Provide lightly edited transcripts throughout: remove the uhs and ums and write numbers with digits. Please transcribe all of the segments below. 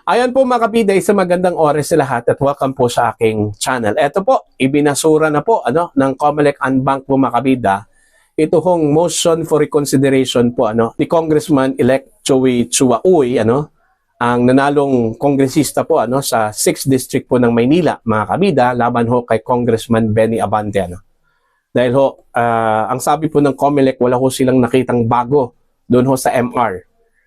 Ayan po mga kabida, isang magandang oras sa lahat at welcome po sa aking channel. Ito po, ibinasura na po ng COMELEC Unbank po mga kabida. Ito hong motion for reconsideration po ni Congressman-elect Joey Chua Uy, ang nanalong kongresista po sa 6th District po ng Maynila mga kabida, laban ho kay Congressman Benny Abante. Dahil ho, ang sabi po ng COMELEC, wala ho silang nakitang bago doon ho sa MR.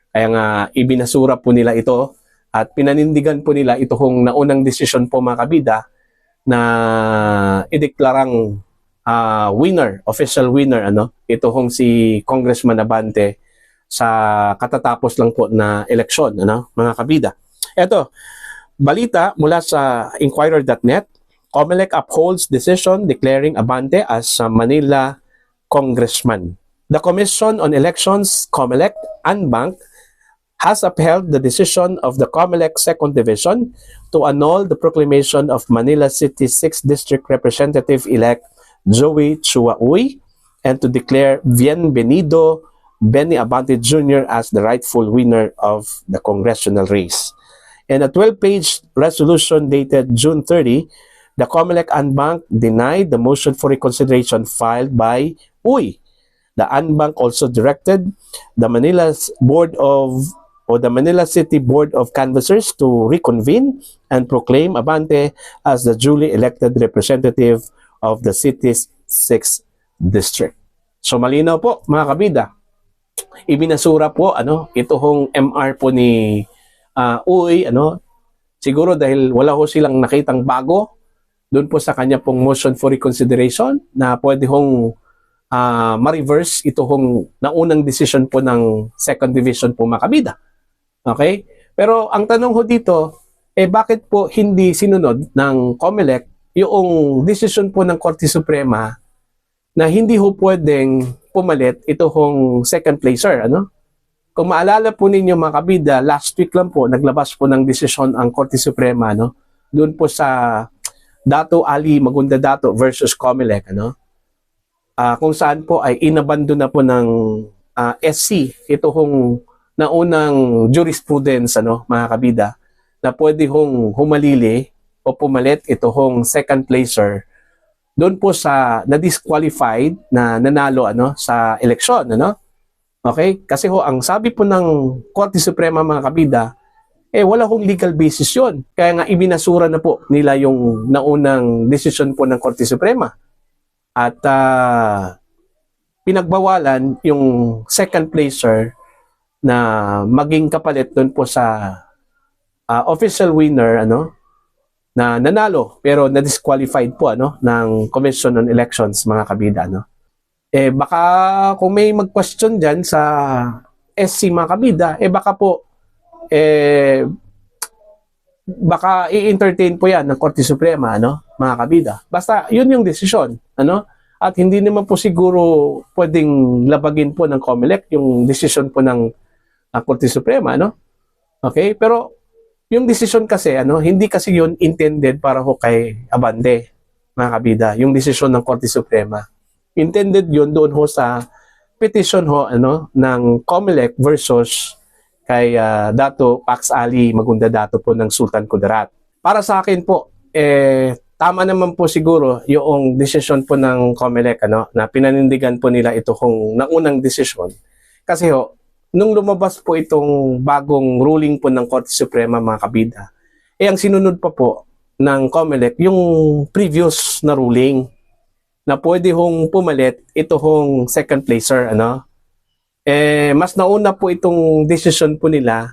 Kaya nga ibinasura po nila ito. At pinanindigan po nila ito hong naunang desisyon po mga kabida na ideklarang winner, official winner, ito hong si Congressman Abante sa katatapos lang po na eleksyon, mga kabida. Ito, balita mula sa Inquirer.net, COMELEC upholds decision declaring Abante as Manila Congressman. The Commission on Elections, COMELEC, Unbank, has upheld the decision of the COMELEC 2nd Division to annul the proclamation of Manila City 6th District Representative-elect Joey Chua Uy and to declare Bienvenido Benny Abante Jr. as the rightful winner of the congressional race. In a 12-page resolution dated June 30, the COMELEC Unbank denied the motion for reconsideration filed by Uy. The Unbank also directed the Manila City Board of Canvassers to reconvene and proclaim Abante as the duly elected representative of the city's 6th district. So malinaw po mga kabida, ibinasura po ito hong MR po ni Uy, siguro dahil wala ho silang nakitang bago doon po sa kanya pong motion for reconsideration na pwede hong ma-reverse ito hong naunang decision po ng 2nd Division po mga kabida. Okay? Pero ang tanong ho dito, bakit po hindi sinunod ng COMELEC yung decision po ng Korte Suprema na hindi ho pwedeng pumalit ito hong second placer, Kung maalala po ninyo mga kabida, last week lang po, naglabas po ng desisyon ang Korte Suprema, doon po sa Dato Ali Magunda Dato versus COMELEC, kung saan po ay inabandon na po ng SC, ito hong naunang jurisprudence mga kabida na pwede hong humalili o pumalit ito hong second placer doon po sa na-disqualified na nanalo sa eleksyon okay, kasi ho ang sabi po ng Korte Suprema mga kabida wala hong legal basis yon, kaya nga ibinasura na po nila yung naunang desisyon po ng Korte Suprema at pinagbawalan yung second placer na maging kapalit doon po sa official winner na nanalo pero na-disqualified po ng Commission on Elections mga kabida baka kung may mag-question diyan sa SC mga kabida baka po baka i-entertain po yan ng Korte Suprema mga kabida, basta yun yung desisyon at hindi naman po siguro pwedeng labagin po ng COMELEC yung desisyon po ng Korte Suprema, okay? Pero yung decision kasi, hindi kasi yun intended para ho kay Abante, mga kabida, yung desisyon ng Korte Suprema. Intended yun doon ho sa petition ho, ng COMELEC versus kay Dato Pax Ali Magunda Dato po ng Sultan Kudarat. Para sa akin po, tama naman po siguro yung desisyon po ng COMELEC, na pinanindigan po nila ito kung naunang desisyon. Kasi ho, nung lumabas po itong bagong ruling po ng Korte Suprema mga kabida, ang sinunod pa po ng COMELEC yung previous na ruling na pwede hong pumalit ito hong second placer, mas nauna po itong decision po nila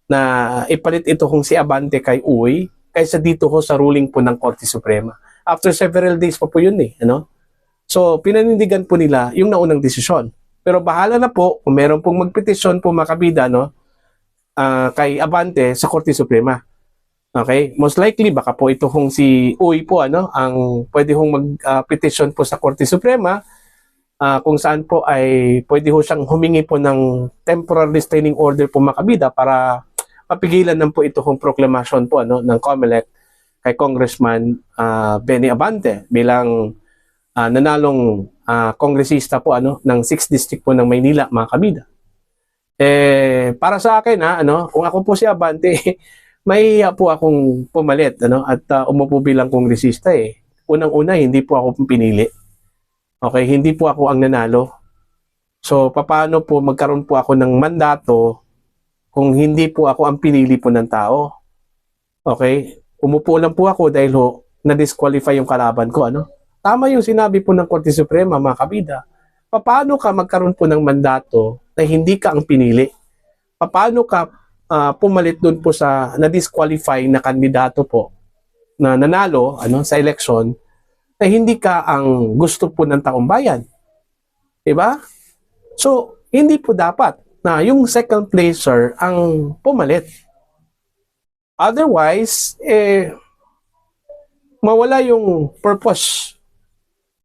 na ipalit ito hong si Abante kay Uy kaysa dito ho sa ruling po ng Korte Suprema. After several days pa po yun So, pinanindigan po nila yung naunang desisyon. Pero bahala na po kung meron pong magpetisyon po mga kabida kay Abante sa Korte Suprema. Okay? Most likely baka po ito hong si Uy po ang pwede hong magpetisyon po sa Korte Suprema kung saan po ay pwede ho siyang humingi po ng temporary restraining order po mga kabida para mapigilan na po ito hong proclamation po ng COMELEC kay Congressman Benny Abante bilang nanalong kongresista po ng 6th District po ng Maynila mga kabida. Para sa akin kung ako po si Abante, mahihiya po akong pumalit at umupo bilang kongresista eh. Unang-una, hindi po ako pinili. Okay, hindi po ako ang nanalo. So, paano po magkaroon po ako ng mandato kung hindi po ako ang pinili po ng tao? Okay? Umupo lang po ako dahil na-disqualify yung kalaban ko. Tama yung sinabi po ng Korte Suprema, mga kabida. Paano ka magkaroon po ng mandato na hindi ka ang pinili? Paano ka pumalit doon po sa na-disqualify na kandidato po na nanalo sa election na hindi ka ang gusto po ng taong bayan? Diba? So, hindi po dapat na yung second placer ang pumalit. Otherwise, mawala yung purpose.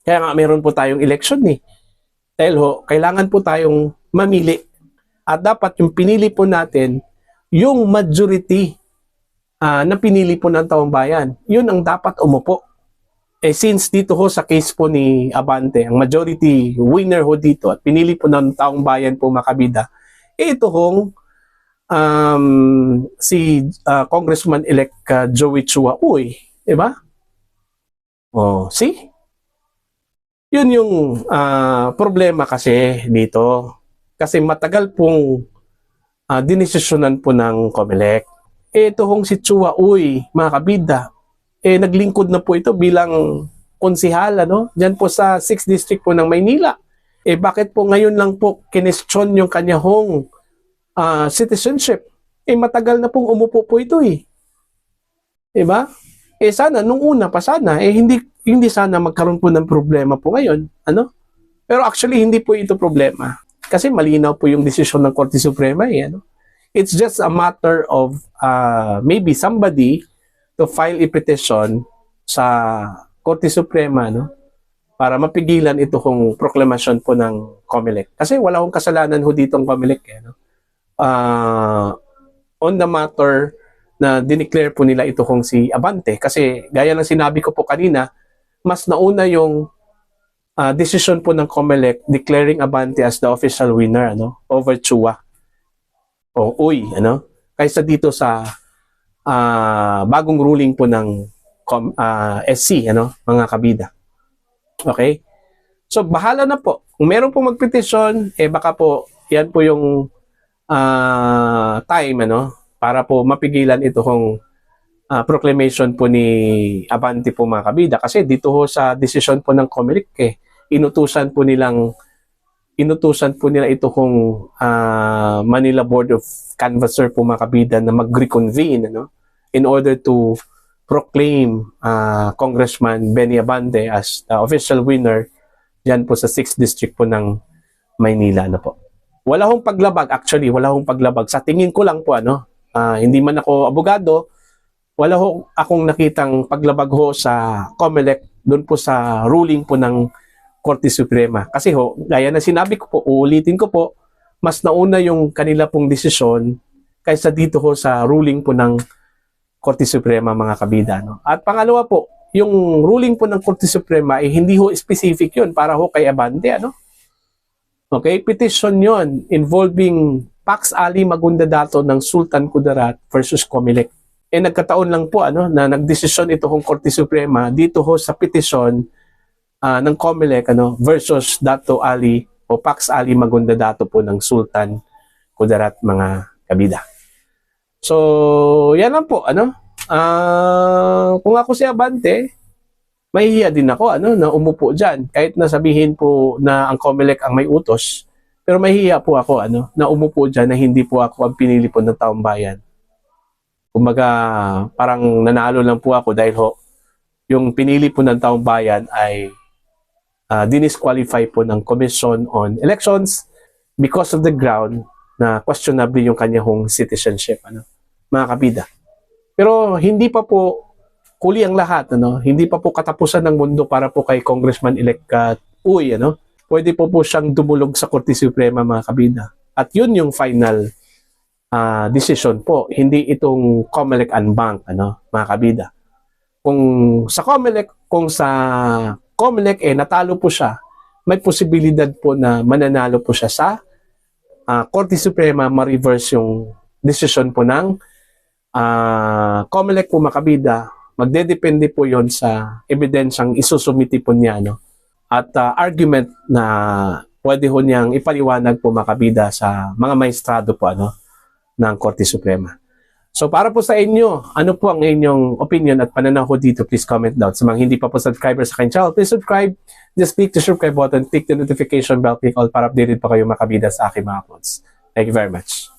Kaya nga meron po tayong election Dahil kailangan po tayong mamili. At dapat yung pinili po natin, yung majority na pinili po ng taong bayan, yun ang dapat umupo. Since dito sa case po ni Abante, ang majority winner dito at pinili po ng taong bayan po, mga kabida, ito si Congressman-elect Joey Chua Uy. Diba? See? Yun yung problema kasi dito. Kasi matagal pong dinesisyonan po ng COMELEC. Ito si Chua Uy, mga kabida, naglingkod na po ito bilang konsihal, Diyan po sa 6th District po ng Maynila. Bakit po ngayon lang po kinestyon yung kanyang citizenship? Matagal na pong umupo po ito Diba? Sana, nung una pa sana, hindi sana magkaroon po ng problema po ngayon, Pero actually, hindi po ito problema. Kasi malinaw po yung desisyon ng Korte Suprema, It's just a matter of maybe somebody to file a petition sa Korte Suprema, para mapigilan ito kung proklamasyon po ng COMELEC. Kasi wala akong kasalanan dito ang COMELEC, on the matter na dineclare po nila ito si Abante. Kasi gaya ng sinabi ko po kanina, mas nauna yung decision po ng COMELEC declaring Abante as the official winner over Chua o Uy, kaysa dito sa bagong ruling po ng SC, mga kabida. Okay? So, bahala na po. Kung meron pong magpetisyon, baka po, yan po yung time, para po mapigilan ito proclamation po ni Abante po, mga kabida. Kasi dito sa decision po ng COMELEC, inutusan po nila ito Manila Board of Canvasser po, mga kabida, na mag-reconvene, in order to proclaim Congressman Benny Abante as the official winner dyan po sa 6th District po ng Maynila. Po. Wala hong paglabag, actually, wala hong paglabag. Sa tingin ko lang po, hindi man ako abogado, wala akong nakitang paglabag sa COMELEC doon po sa ruling po ng Korte Suprema. Kasi gaya na sinabi ko po, uulitin ko po, mas nauna yung kanila pong desisyon kaysa dito sa ruling po ng Korte Suprema, mga kabida. At pangalawa po, yung ruling po ng Korte Suprema hindi specific yun para kay Abante. Okay? Petition yon involving Pax Ali Magundadato ng Sultan Kudarat versus COMELEC. Nagkataon lang po na nagdesisyon ito Korte Suprema dito sa petition ng COMELEC versus Dato Ali o Pax Ali Magundadato po ng Sultan Kudarat, mga kabida. So, yan lang po, kung ako si Abante, mahihiya din ako, na umupo dyan. Kahit nasabihin po na ang COMELEC ang may utos, pero mahihiya po ako, na umupo dyan na hindi po ako ang pinili po ng taong bayan. Kumbaga, parang nanalo lang po ako dahil yung pinili po ng taong bayan ay dinisqualify po ng Commission on Elections because of the ground na questionable yung kanyang citizenship, mga kabida. Pero hindi pa po huli ang lahat, hindi pa po katapusan ng mundo para po kay Congressman-elect Uy, pwede po siyang dumulog sa Korte Suprema, mga kabida. At yun yung final decision po, hindi itong COMELEC unbank, mga kabida. Kung sa COMELEC natalo po siya, may posibilidad po na mananalo po siya sa Korte Suprema, ma-reverse yung decision po ng COMELEC po makabida, magdedepende po yon sa ebidensyang isusumiti po niya, no? At argument na pwede ho niyang ipaliwanag po makabida sa mga maestrado po ng Korte Suprema. So para po sa inyo, ano po ang inyong opinion at pananaw ko dito, please comment down. Sa mga hindi pa po subscriber sa aking channel, please subscribe. Just click the subscribe button, click the notification bell, click all para updated pa kayo makabida sa aking mga uploads. Thank you very much.